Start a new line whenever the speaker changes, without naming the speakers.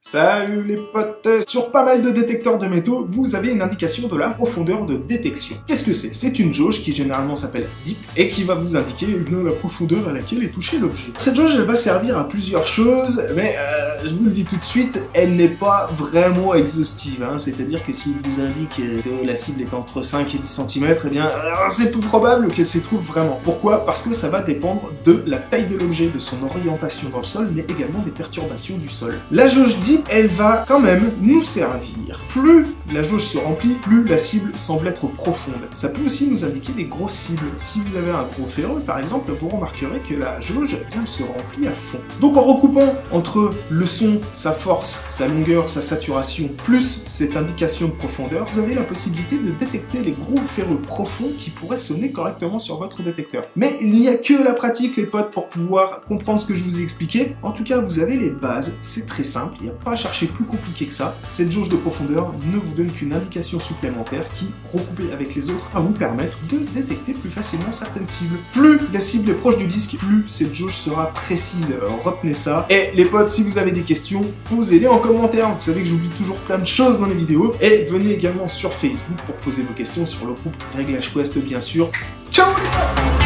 Salut les potes! Sur pas mal de détecteurs de métaux, vous avez une indication de la profondeur de détection. Qu'est-ce que c'est? C'est une jauge qui généralement s'appelle DIP et qui va vous indiquer la profondeur à laquelle est touché l'objet. Cette jauge, elle va servir à plusieurs choses, mais je vous le dis tout de suite, elle n'est pas vraiment exhaustive. C'est-à-dire que s'il vous indique que la cible est entre 5 et 10 cm, eh bien, c'est peu probable qu'elle s'y trouve vraiment. Pourquoi? Parce que ça va dépendre de la taille de l'objet, de son orientation dans le sol, mais également des perturbations du sol. La jauge DIP, elle va quand même nous servir. Plus la jauge se remplit, plus la cible semble être profonde. Ça peut aussi nous indiquer des grosses cibles. Si vous avez un gros ferreux, par exemple, vous remarquerez que la jauge se remplit à fond. Donc en recoupant entre le son, sa force, sa longueur, sa saturation, plus cette indication de profondeur, vous avez la possibilité de détecter les gros ferreux profonds qui pourraient sonner correctement sur votre détecteur. Mais il n'y a que la pratique, les potes, pour pouvoir comprendre ce que je vous ai expliqué. En tout cas, vous avez les bases, c'est très simple, il n'y a pas à chercher plus compliqué que ça. Cette jauge de profondeur ne vous donne qu'une indication supplémentaire qui, recoupée avec les autres, va vous permettre de détecter plus facilement certaines cibles. Plus la cible est proche du disque, plus cette jauge sera précise. Alors retenez ça. Et les potes, si vous avez des questions, posez-les en commentaire. Vous savez que j'oublie toujours plein de choses dans les vidéos. Et venez également sur Facebook pour poser vos questions sur le groupe Réglages Quest, bien sûr. Ciao les potes!